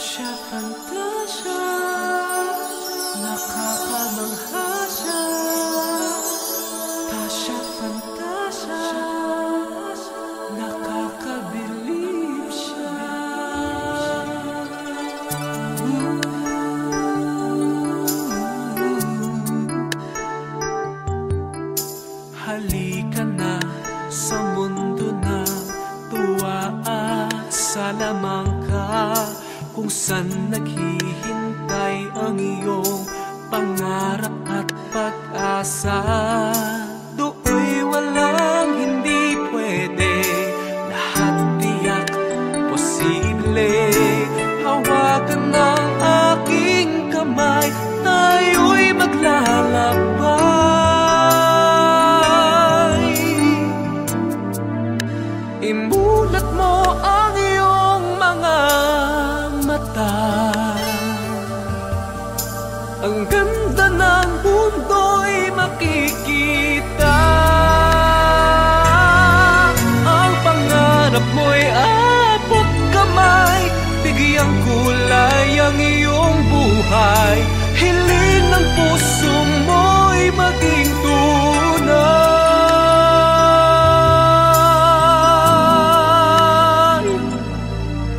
Tasya Fantasya, nakakamangha siya. Tasya Fantasya, nakakabilib siya. Halika na sa mundo na tuwa at salamangka, kung saan naghihintay ang iyong pangarap at pag-asa. Do'y walang hindi pwede, lahat tiyak posible. Hawakan ng aking kamay, tayo'y maglalakbay. Imulat mo ang iyong mga mata, ang ganda ng mundo'y makikita. Ang pangarap mo'y abot kamay, bigyang kulay ang iyong buhay. Hiling ng puso mo'y maging tunay.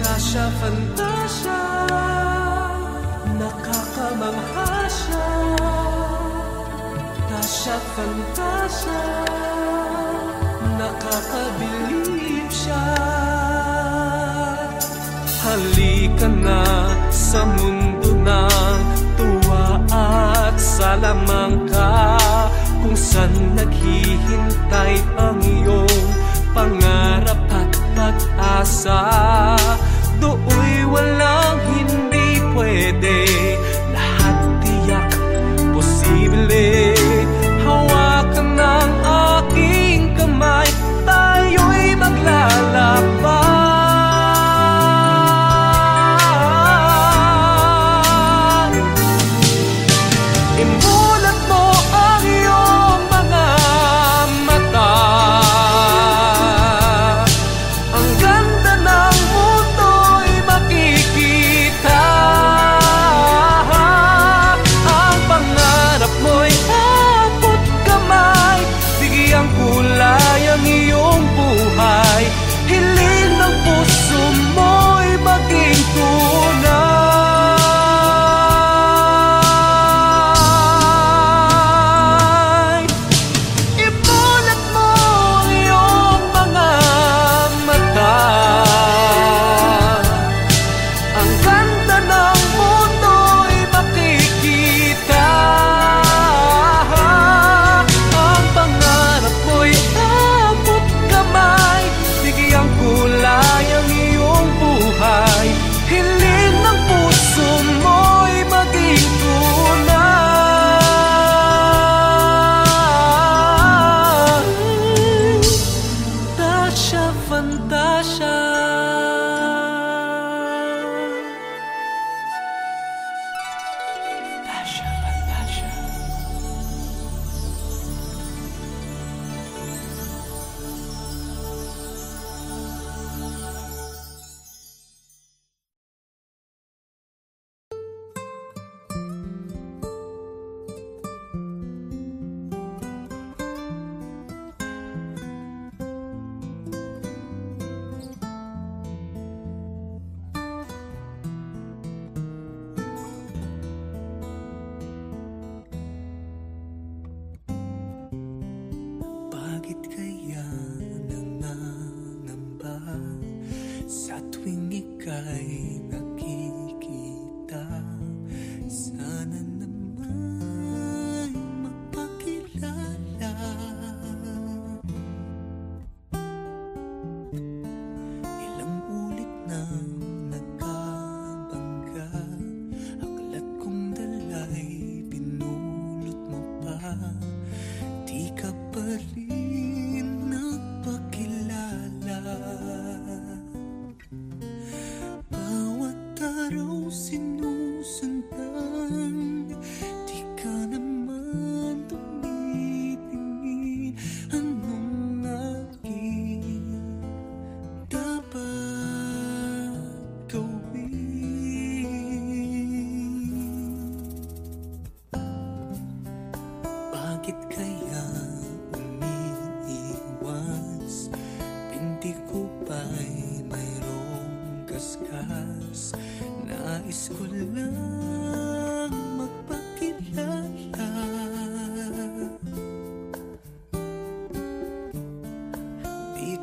Tasya Fantasya, nakakamangha siya. Tasya Fantasya, nakakabilib siya. Halika na sa mundo ng tuwa at salamangka, kung saan naghihintay ang iyong pangarap at pag-asa. Do'y walang hindi pwede, lahat tiyak posible. Hawakan ng aking kamay, tayo'y maglalakbay. Imulat mo ang iyong mga mata,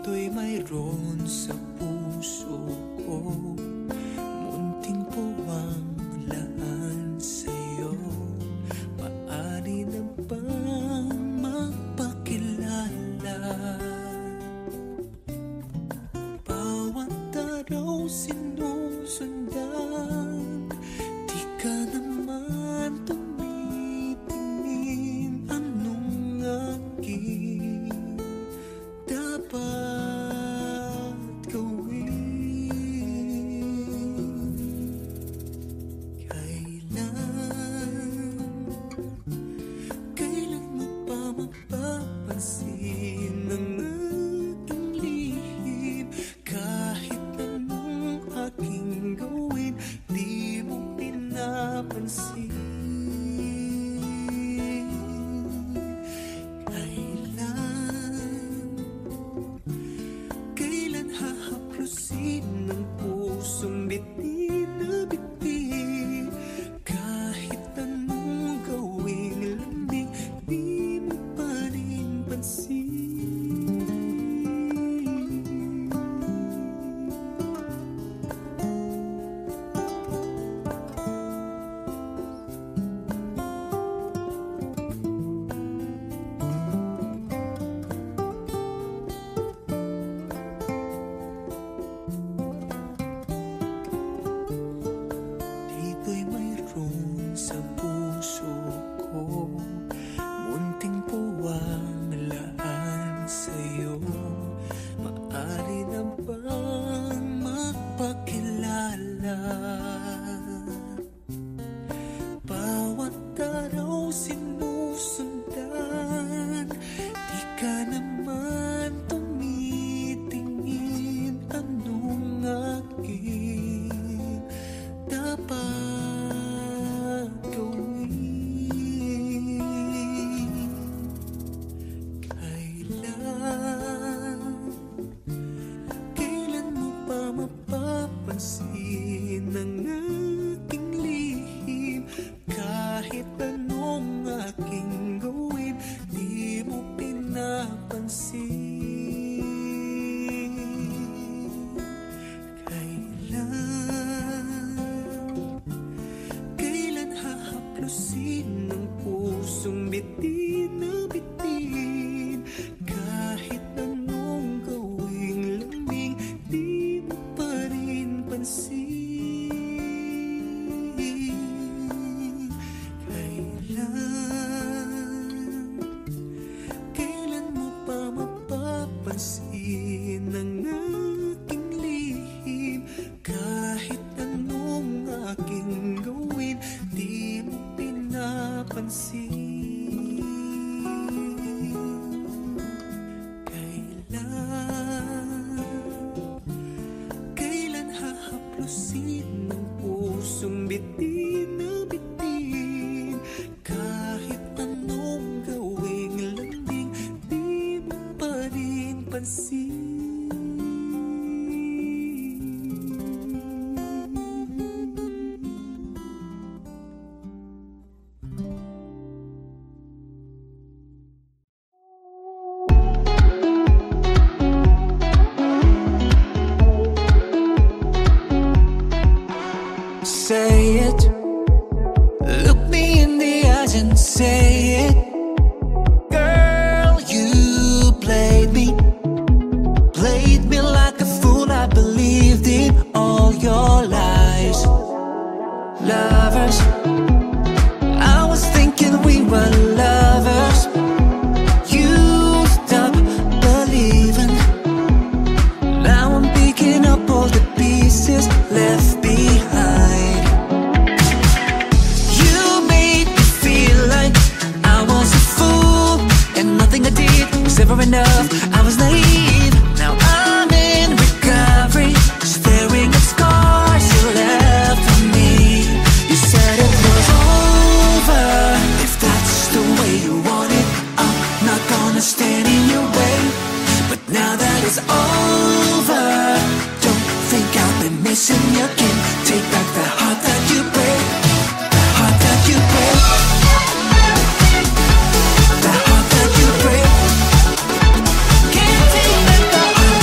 Dito'y mayroon sa puso ko, munting puwang laan sa'yo. Maaari na bang magpakilala? Bawat araw sinusundan, di ka naman tumitingin. Anong aking dapat gawin? Kailan mo pa mapapansin ang aking lihim? Kahit anong aking gawin, di mo pinapansin. Kailan hahaplusin ng pusong bitin na bitin? Kahit anong gawing lambing, di mo pa rin pansin. Dito'y mayroon sa puso ko, munting puwang laan sa'yo. Maaari na bang magpakilala? Bawat araw sinusundan, di ka naman tumitingin. Anong aking dapat gawin? Kailan mo pa mapapansin ang aking lihim? Kahit anong aking gawin, di mo pinapansin. Kailan hahaplusin ng pusong bitin na bitin? Kahit anong gawing lambing, di mo pa rin pansin. Kailan mo pa mapapansin ang aking lihim? Kahit anong aking gawin, di mo pinapansin. Kailan hahaplusin ng pusong bitin na bitin? Kahit anong gawing lambing, di mo pa rin pansin. Say it, look me in the eyes and say it. Girl, you played me like a fool. I believed in all your lies. Lovers, I was thinking we were lovers. You stopped believing. Now I'm picking up all the pieces left behind. You made me feel like I was a fool, and nothing I did was ever enough. I was naive. Now I'm in recovery, staring at scars you left for me. You said it was over. If that's the way you want it, I'm not gonna stand in your way. But now that it's over, don't think I've been missing you again. Take back the heart that you break, the heart that you break, the heart that you break. Can't take back the heart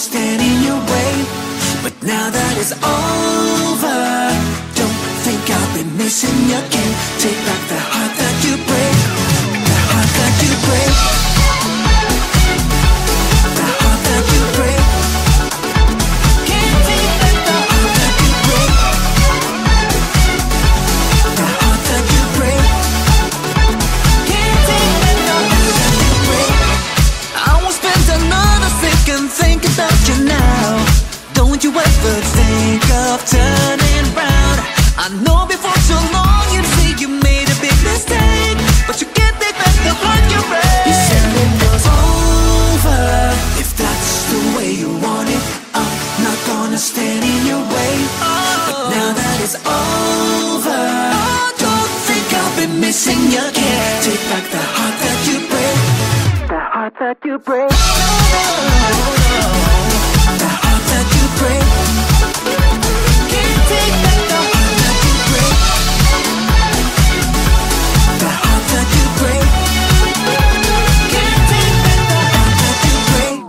stand in your way. But now that it's over, don't think I'll be missing you. Can't take back the heart that you break, the heart that you break, the heart that you break. Can't take back the heart that you break, the heart that you break. Can't take back the heart that you break. I won't spend another second thinking about you now. Don't you ever think of turning round. I know before too long you'd say you made a big mistake, but you can't take back the heart you break. You said it was over. If that's the way you want it, I'm not gonna stand in your way. But now that it's over, don't think I'll be missing you. Can't take back the heart that you break, the heart that you break. The heart that you break. Can't take back the heart that you break, the heart that you break. Can't take back the heart that you break.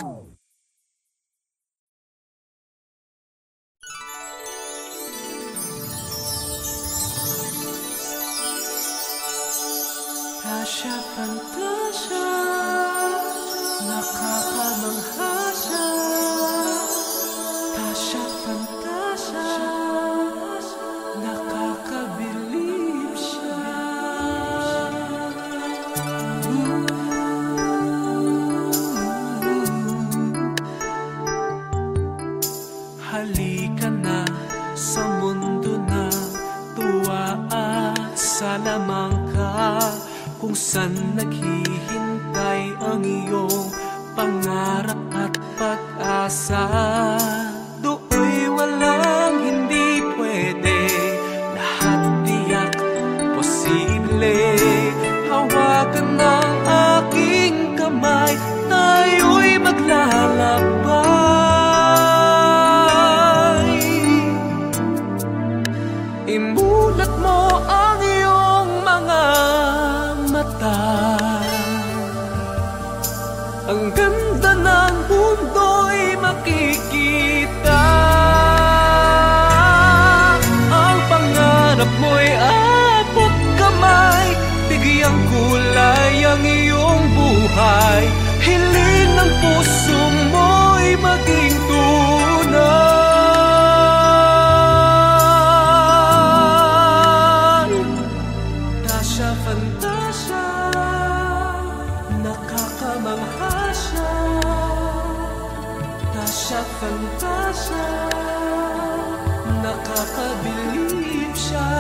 Tasha, Fantasia, nakakamangha siya. Tasha, Fantasia, nakakabilib siya. Halika na sa mundo na tuwa at salamangka, kung saan naghihintay ang iyong pangarap at pag-asa. Do'y walang hindi pwede, lahat tiyak posible. Hawakan ng aking kamay, tayo'y maglalakbay. Imulat mo ang iyong mga mata, ang ganda ng mundo'y makikita. Ang pangarap mo'y abot kamay, bigyang kulay ang iyong buhay. Hiling ng puso mo'y maging tunay. Tasha, Fantasia, nakakamangha siya. Tasha, Fantasia, nakakabilib siya.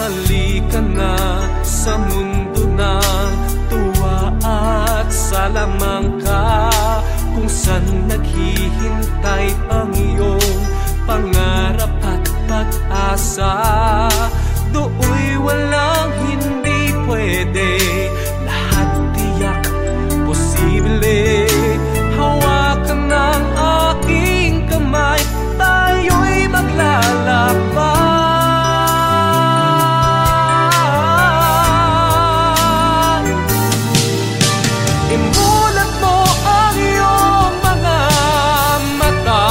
Halika na sa mundo ng tuwa at salamangka, kung saan naghihintay ang iyong pangarap at pag-asa. Do'y walang hindi pwede, lahat tiyak posible. Hawakan ng aking kamay, tayo'y maglalakbay. Imulat mo ang iyong mga mata,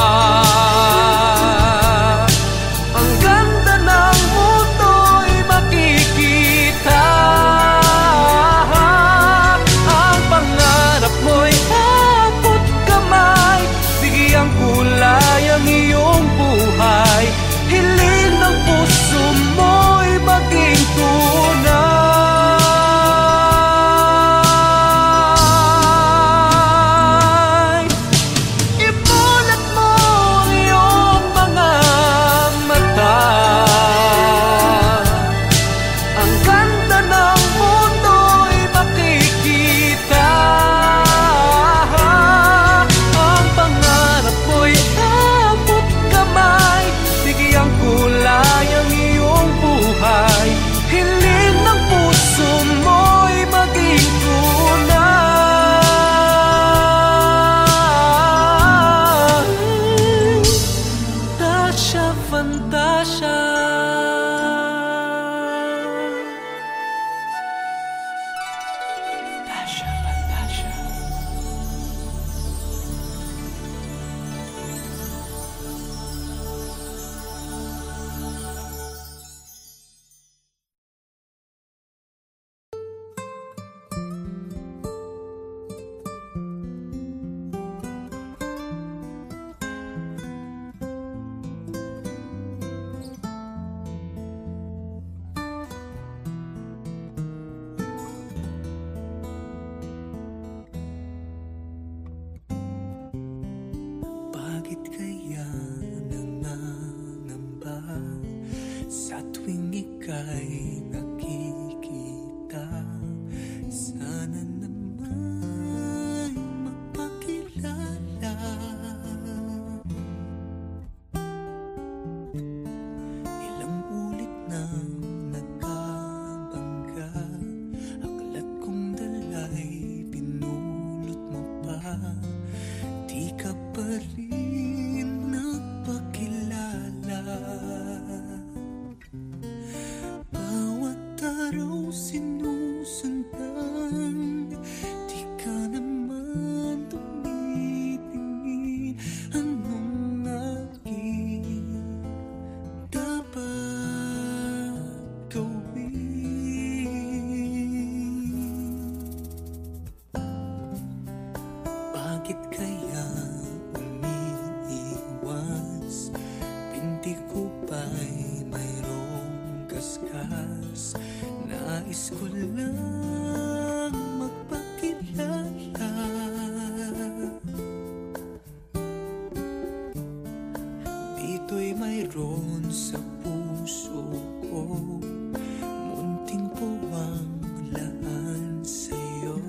ang ganda ng mundo'y makikita. di ka pa rin nagpakilala. Bawat araw sinusundan, di ka naman tumitingin. Anong aking dapat gawin? Bakit kaya umiiwas? Pinti ko ba'y mayroong kaskas? Nais ko lang magpakilala. Dito'y mayroon sa puso ko, munting puwang laan sa'yo.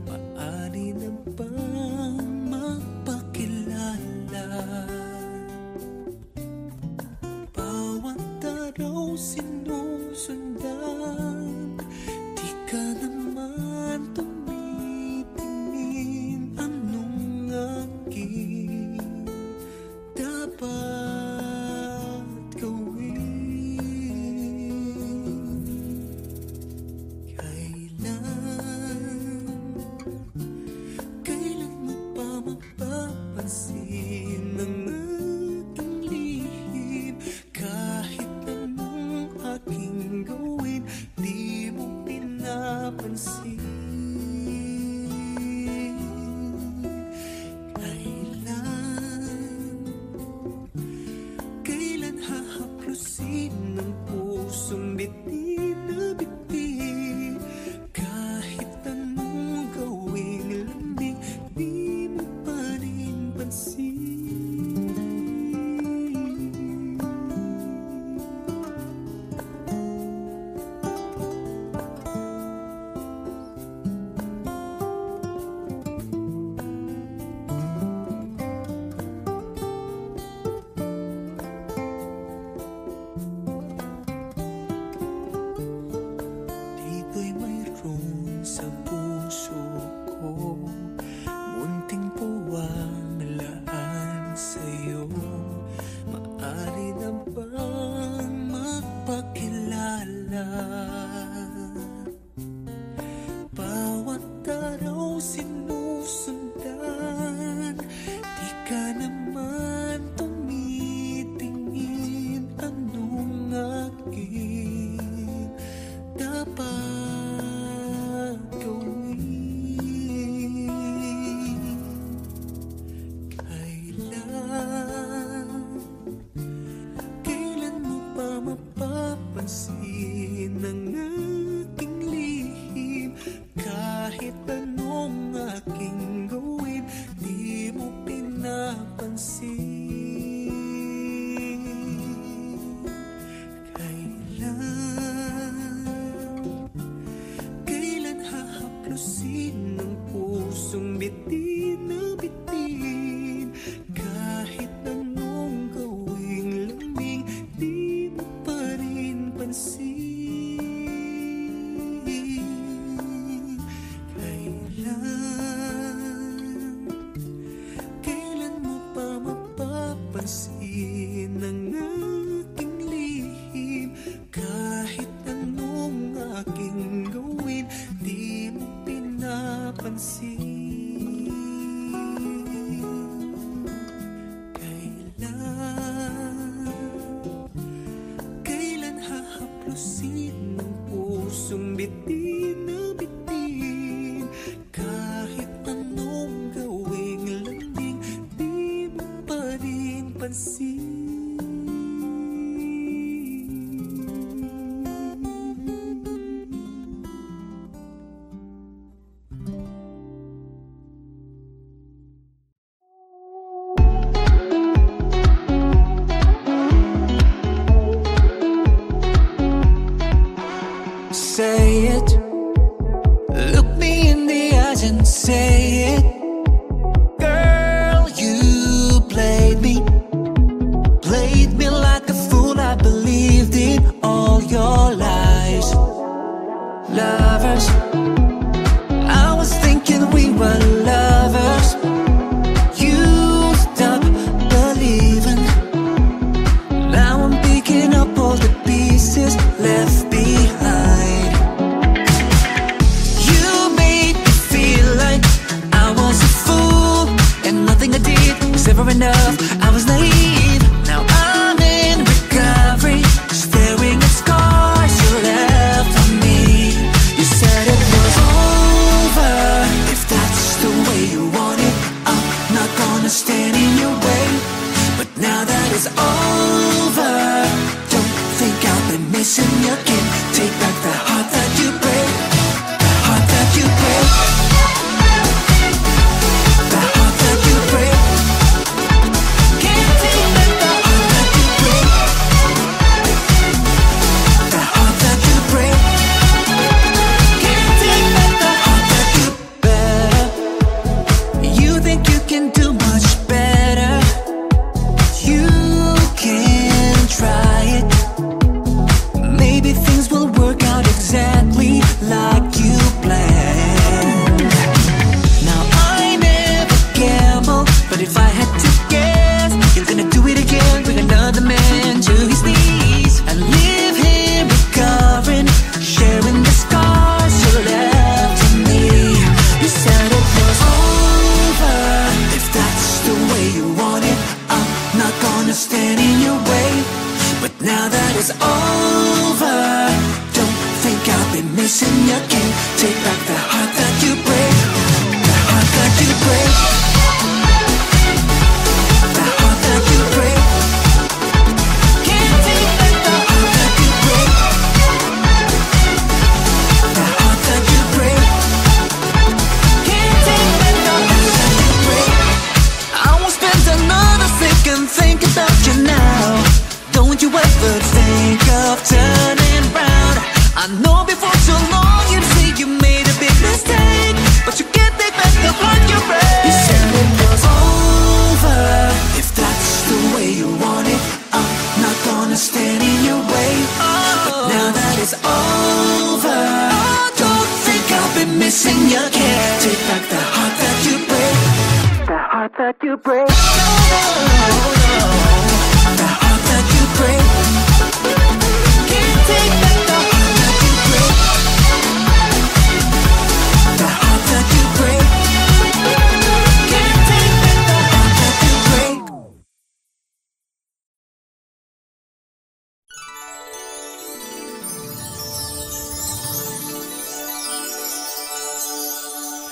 Maaari na bang magpakilala? Bawat araw sinusundan, di ka naman tumitingin. Anong aking dapat gawin? Kailan mo pa mapapansin ang aking lihim? Kahit anong aking gawin, di mo pinapansin. Kailan hahaplusin ng pusong bitin na bitin? Kahit anong gawing lambing, di mo pa rin pansin. Dito'y mayroon sa puso ko, munting puwang laan sa'yo. Maaari na bang magpakilala? Bawat araw sinusundan, di ka naman tumitingin. Anong aking dapat gawin? Kailan mo pa mapapansin ang aking lihim? Kahit anong aking gawin, di mo pinapansin. Kailan hahaplusin ng pusong bitin na bitin? Kahit anong gawing lambing, di mo pa rin pansin. Kailan mo pa mapapansin ang aking lihim? Kahit anong aking gawin, di mo pinapansin. Kailan hahaplusin ng pusong bitin na bitin? Kahit anong gawing lambing, di mo pa rin pansin. Say it, look me in the eyes and say it. Girl, you played me like a fool. I believed in all your lies. Lovers, I was thinking we were lovers. that you break. The heart that you break. Can't take back the heart that you break. The heart that you break. Can't take back the heart that you break.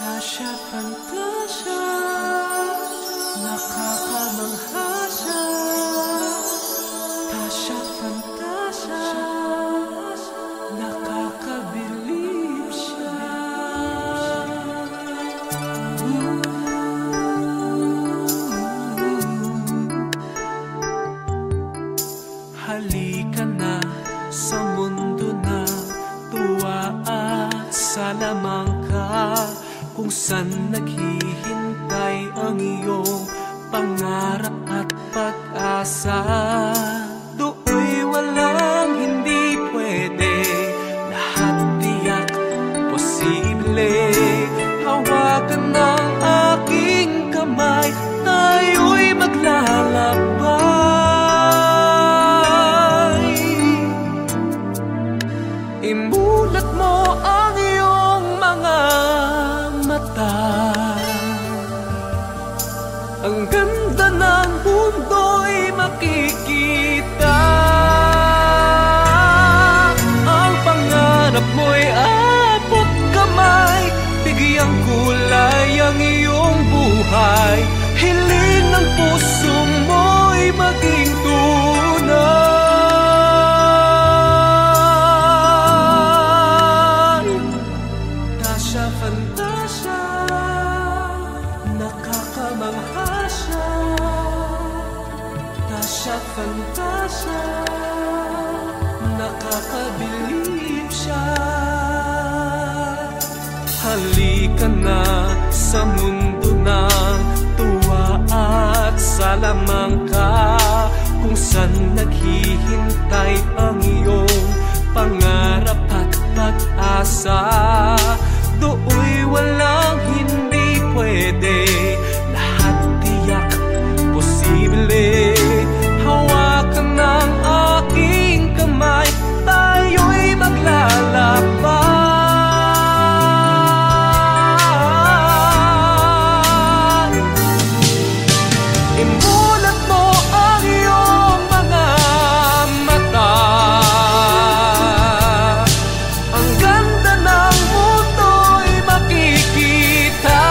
Tasha, Fantasia, nakakamangha siya. Tasha, Fantasia, nakakabilib siya. Halika na sa mundo na tuwa at salamangka, kung saan naghihintay ang iyong pangarap at pag-asa. Do'y walang hindi pwede, lahat tiyak posible. Hawakan ng aking kamay, tayo'y maglalakbay. Imulat mo ang iyong mga mata, ang ganda ng mundo'y makikita. Ang pangarap mo'y abot kamay, bigyang kulay ang iyong buhay. Hiling ng puso mo'y maging tunay. Tasha, Fantasia, nakakamangha siya. Tasha, Fantasia, nakakabilib siya. Halika na sa mundo ng tuwa at salamangka, kung saan naghihintay ang iyong pangarap at pag-asa. Do'y walang hindi pwede, lahat tiyak posible. Hawakan ng aking kamay, tayo'y maglalakbay. Imulat mo ang iyong mga mata, ang ganda ng mundo'y makikita.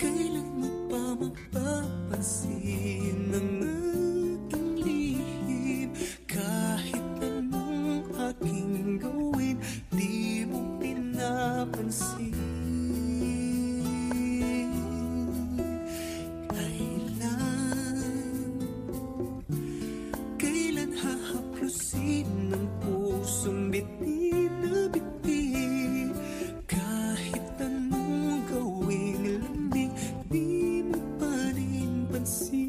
Kailan mo pa mapapansin ang aking lihim? Kahit anong aking gawin, di mo pinapansin. Kailan hahaplusin ng pusong bitin na bitin? Kahit anong gawing lambing, di mo pa rin pansin.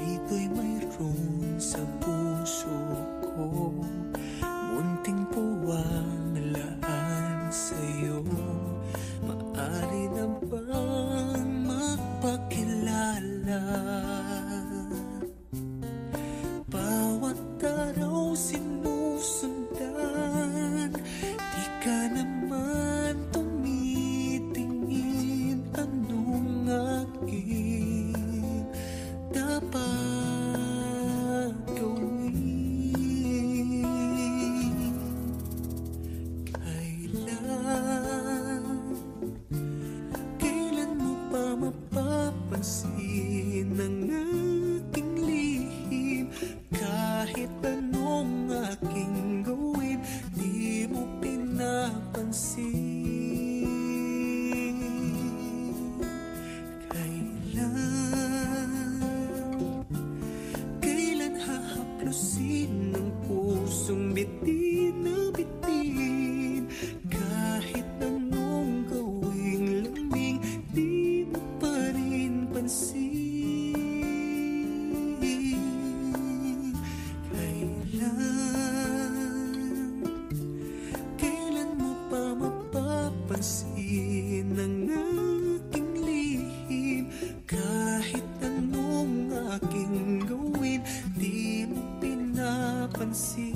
Dito'y mayroon sa puso ko, munting puwang nalaan sa'yo. Maaari na bang magpakilala? Bawat araw sinusundan, di ka naman tumitingin. Anong aking dapat gawin? Kailan mo pa mapapansin ang aking lihim? Kahit anong aking gawin, di mo pinapansin. Kailan hahaplusin ng pusong bitin na bitin? Kahit anong gawing lambing, di mo pa rin pansin. Kailan mo pa mapapansin ang aking lihim? Kahit anong aking gawin, di mo pinapansin.